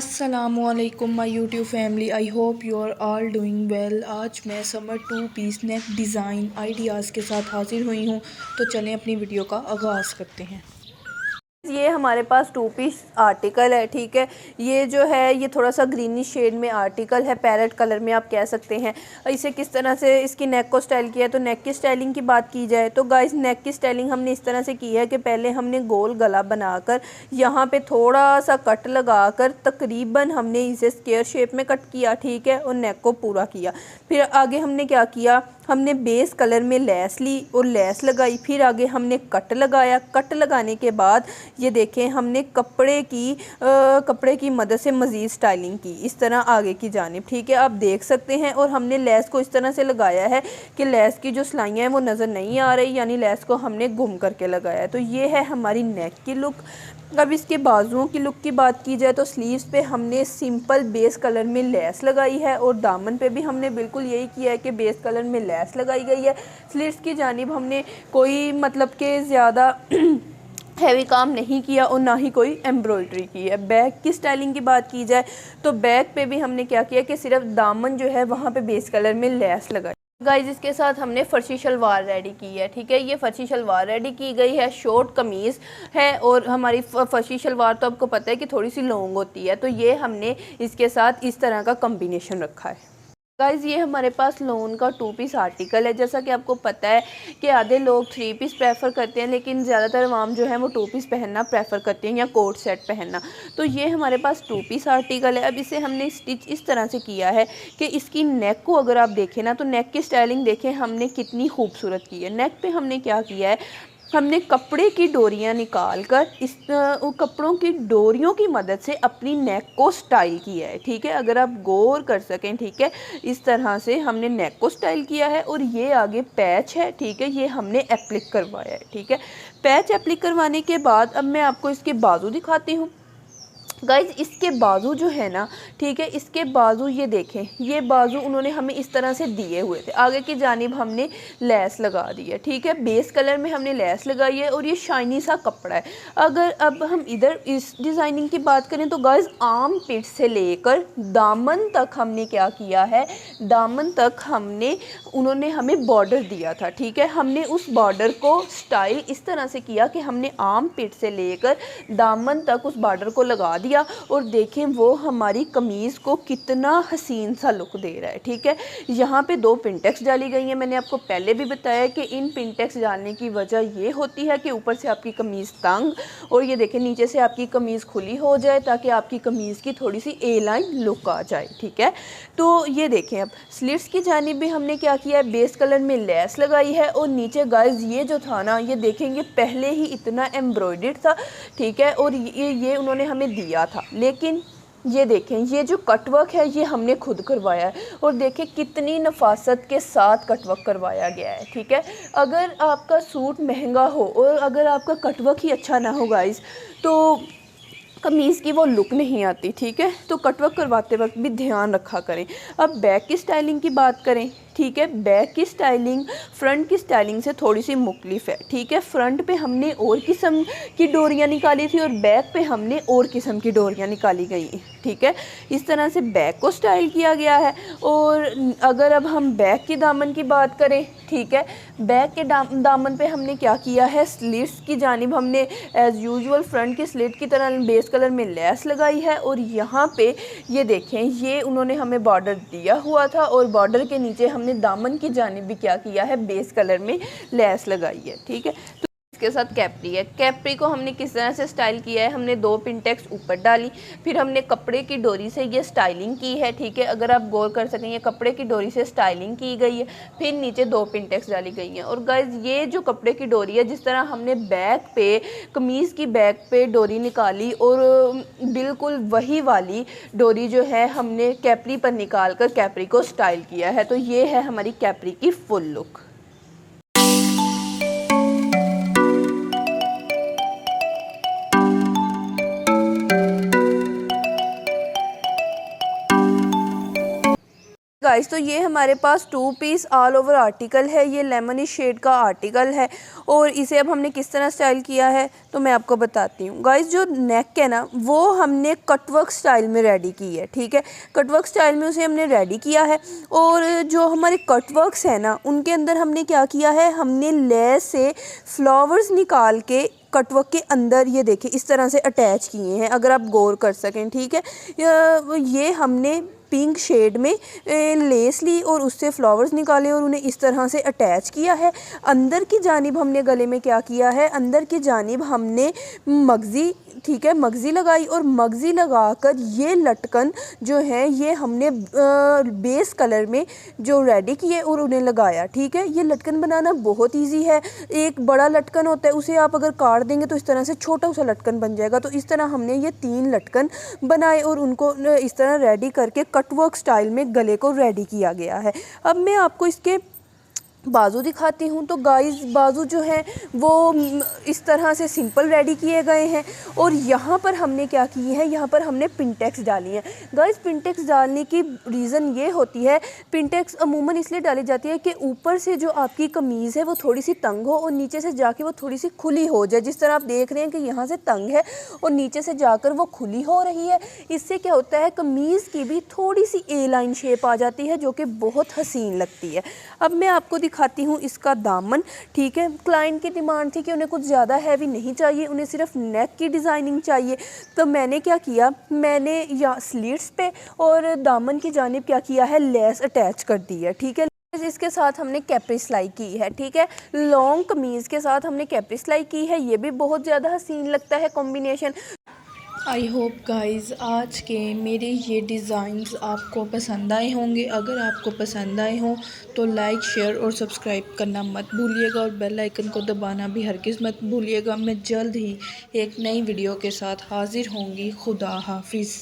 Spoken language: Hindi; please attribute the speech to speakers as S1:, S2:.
S1: अस्सलामुअलैकुम my YouTube family. I hope you are all doing well. आज मैं summer 2 piece neck design ideas के साथ हाजिर हुई हूँ। तो चलें अपनी वीडियो का आगाज़ करते हैं।
S2: ये हमारे पास 2 पीस आर्टिकल है, ठीक है। ये जो है ये थोड़ा सा ग्रीनिश शेड में आर्टिकल है, पैरेट कलर में आप कह सकते हैं। इसे किस तरह से इसकी नेक को स्टाइल किया है, तो नेक की स्टाइलिंग की बात की जाए तो गाइस नेक की स्टाइलिंग हमने इस तरह से की है कि पहले हमने गोल गला बनाकर यहाँ पे थोड़ा सा कट लगाकर तकरीबन हमने इसे स्क्वायर शेप में कट किया, ठीक है, और नेक को पूरा किया। फिर आगे हमने क्या किया, हमने बेस कलर में लेस ली और लेस लगाई। फिर आगे हमने कट लगाया। कट लगाने के बाद ये देखें हमने कपड़े की मदद से मज़ीद स्टाइलिंग की इस तरह आगे की जानिब, ठीक है, आप देख सकते हैं। और हमने लेस को इस तरह से लगाया है कि लेस की जो सिलाइयाँ हैं वो नज़र नहीं आ रही, यानी लेस को हमने घुम करके लगाया है। तो ये है हमारी नेक की लुक। अब इसके बाजुओं की लुक की बात की जाए तो स्लीव्स पे हमने सिंपल बेस कलर में लेस लगाई है और दामन पे भी हमने बिल्कुल यही किया है कि बेस कलर में लेस लगाई गई है। स्लीव्स की जानिब हमने कोई मतलब के ज़्यादा हैवी काम नहीं किया और ना ही कोई एम्ब्रॉयडरी की है। बैक की स्टाइलिंग की बात की जाए तो बैक पे भी हमने क्या किया कि सिर्फ दामन जो है वहाँ पे बेस कलर में लेस लगाई। गाइज इसके साथ हमने फर्शी शलवार रेडी की है, ठीक है। ये फर्शी शलवार रेडी की गई है, शॉर्ट कमीज़ है। और हमारी फर्शी शलवार तो आपको पता है कि थोड़ी सी लॉन्ग होती है, तो ये हमने इसके साथ इस तरह का कम्बिनेशन रखा है। गाइज़ ये हमारे पास लोन का 2 पीस आर्टिकल है। जैसा कि आपको पता है कि आधे लोग 3 पीस प्रेफर करते हैं, लेकिन ज़्यादातर आवाम जो है वो 2 पीस पहनना प्रेफर करते हैं या कोट सेट पहनना। तो ये हमारे पास 2 पीस आर्टिकल है। अब इसे हमने स्टिच इस तरह से किया है कि इसकी नेक को अगर आप देखें ना तो नेक की स्टाइलिंग देखें हमने कितनी खूबसूरत की है। नेक पे हमने क्या किया है, हमने कपड़े की डोरियां निकाल कर इस कपड़ों की डोरियों की मदद से अपनी नेक को स्टाइल किया है, ठीक है। अगर आप गौर कर सकें, ठीक है, इस तरह से हमने नेक को स्टाइल किया है। और ये आगे पैच है, ठीक है, ये हमने एप्लिक करवाया है, ठीक है। पैच एप्लिक करवाने के बाद अब मैं आपको इसके बाजू दिखाती हूँ। गाइज इसके बाजू जो है ना, ठीक है, इसके बाजू ये देखें, ये बाजू उन्होंने हमें इस तरह से दिए हुए थे। आगे की जानिब हमने लेस लगा दी है, ठीक है, बेस कलर में हमने लेस लगाई है और ये शाइनी सा कपड़ा है। अगर अब हम इधर इस डिज़ाइनिंग की बात करें तो गाइज आर्म पिट से लेकर दामन तक हमने क्या किया है, दामन तक हमने उन्होंने हमें बॉर्डर दिया था, ठीक है। हमने उस बॉर्डर को स्टाइल इस तरह से किया कि हमने आर्म पिट से लेकर दामन तक उस बॉर्डर को लगा दिया। और देखें वो हमारी कमीज़ को कितना हसीन सा लुक दे रहा है, ठीक है। यहाँ पे 2 पिनटेक्स डाली गई हैं। मैंने आपको पहले भी बताया कि इन पिनटेक्स डालने की वजह ये होती है कि ऊपर से आपकी कमीज़ तंग और ये देखें नीचे से आपकी कमीज़ खुली हो जाए, ताकि आपकी कमीज़ की थोड़ी सी ए लाइन लुक आ जाए, ठीक है। तो ये देखें अब स्लीव्स की जानिब भी हमने क्या किया है, बेस कलर में लेस लगाई है। और नीचे गाइज ये जो था ना, ये देखेंगे पहले ही इतना एम्ब्रॉयडर्ड था, ठीक है, और ये उन्होंने हमें दिया था। लेकिन ये देखें ये जो कटवर्क है ये हमने खुद करवाया है और देखें कितनी नफासत के साथ कटवर्क करवाया गया है, ठीक है। अगर आपका सूट महंगा हो और अगर आपका कटवर्क ही अच्छा ना हो गाइस, तो कमीज़ की वो लुक नहीं आती, ठीक है। तो कटवर्क करवाते वक्त भी ध्यान रखा करें। अब बैक की स्टाइलिंग की बात करें, ठीक है, बैक की स्टाइलिंग फ्रंट की स्टाइलिंग से थोड़ी सी मुख्तलिफ है, ठीक है। फ्रंट पे हमने और किस्म की डोरियां निकाली थी और बैक पे हमने और किस्म की डोरियां निकाली गई, ठीक है। इस तरह से बैक को स्टाइल किया गया है। और अगर अब हम बैक की दामन की बात करें, ठीक है, बैक के दामन पे हमने क्या किया है, स्लिट्स की जानिब हमने एज़ यूजुअल फ्रंट की स्लिट की तरह बेस कलर में लेस लगाई है। और यहाँ पे ये देखें ये उन्होंने हमें बॉर्डर दिया हुआ था और बॉर्डर के नीचे हमने दामन की जानिब भी क्या किया है, बेस कलर में लेस लगाई है, ठीक है। तो इसके साथ कैप्री है। कैप्री को हमने किस तरह से स्टाइल किया है, हमने 2 पिनटेक्स ऊपर डाली, फिर हमने कपड़े की डोरी से ये स्टाइलिंग की है, ठीक है। अगर आप गौर कर सकें ये कपड़े की डोरी से स्टाइलिंग की गई है, फिर नीचे 2 पिनटेक्स डाली गई हैं। और गाइज ये जो कपड़े की डोरी है, जिस तरह हमने बैक पे कमीज़ की बैक पे डोरी निकाली और बिल्कुल वही वाली डोरी जो है हमने कैप्री पर निकाल कर कैप्री को स्टाइल किया है। तो ये है हमारी कैप्री की फुल लुक। गाइस, तो ये हमारे पास 2 पीस ऑल ओवर आर्टिकल है। ये लेमनिश शेड का आर्टिकल है और इसे अब हमने किस तरह स्टाइल किया है तो मैं आपको बताती हूँ। गाइस, जो नेक है ना वो हमने कटवर्क स्टाइल में रेडी की है, ठीक है। कटवर्क स्टाइल में उसे हमने रेडी किया है और जो हमारे कटवर्क्स हैं ना उनके अंदर हमने क्या किया है, हमने लेस से फ्लावर्स निकाल के कटवर्क के अंदर ये देखिए इस तरह से अटैच किए हैं, अगर आप गौर कर सकें, ठीक है। ये हमने पिंक शेड में लेस ली और उससे फ्लावर्स निकाले और उन्हें इस तरह से अटैच किया है। अंदर की जानिब हमने गले में क्या किया है, अंदर की जानिब हमने मगज़ी, ठीक है, मगज़ी लगाई और मगज़ी लगाकर ये लटकन जो है ये हमने बेस कलर में जो रेडी किए और उन्हें लगाया, ठीक है। ये लटकन बनाना बहुत इजी है। एक बड़ा लटकन होता है उसे आप अगर काट देंगे तो इस तरह से छोटा सा लटकन बन जाएगा। तो इस तरह हमने ये 3 लटकन बनाए और उनको इस तरह रेडी करके कटवर्क स्टाइल में गले को रेडी किया गया है। अब मैं आपको इसके बाजू दिखाती हूँ। तो गाइस, बाजू जो है वो इस तरह से सिंपल रेडी किए गए हैं और यहाँ पर हमने क्या की है, यहाँ पर हमने पिंटेक्स डाली है। गाइस, पिंटेक्स डालने की रीज़न ये होती है, पिंटेक्स अमूमन इसलिए डाली जाती है कि ऊपर से जो आपकी कमीज़ है वो थोड़ी सी तंग हो और नीचे से जाके वो थोड़ी सी खुली हो जाए। जिस तरह आप देख रहे हैं कि यहाँ से तंग है और नीचे से जाकर वो खुली हो रही है। इससे क्या होता है, कमीज़ की भी थोड़ी सी ए लाइन शेप आ जाती है जो कि बहुत हसीन लगती है। अब मैं आपको दिखाती हूँ इसका दामन, ठीक है। क्लाइंट की डिमांड थी कि उन्हें कुछ ज़्यादा हैवी नहीं चाहिए, उन्हें सिर्फ नेक की डिज़ाइनिंग चाहिए। तो मैंने क्या किया, मैंने या स्लीट्स पे और दामन की जानिब क्या किया है, लेस अटैच कर दी है, ठीक है। इसके साथ हमने कैप्री सिलाई की है, ठीक है। लॉन्ग कमीज़ के साथ हमने कैप्री सिलाई की है, ये भी बहुत ज़्यादा हसीन लगता है कॉम्बिनेशन।
S1: आई होप गाइज़ आज के मेरे ये डिज़ाइंस आपको पसंद आए होंगे। अगर आपको पसंद आए हों तो लाइक, शेयर और सब्सक्राइब करना मत भूलिएगा और बेल आइकन को दबाना भी हरगिज़ मत भूलिएगा। मैं जल्द ही एक नई वीडियो के साथ हाज़िर होंगी। खुदा हाफिज़।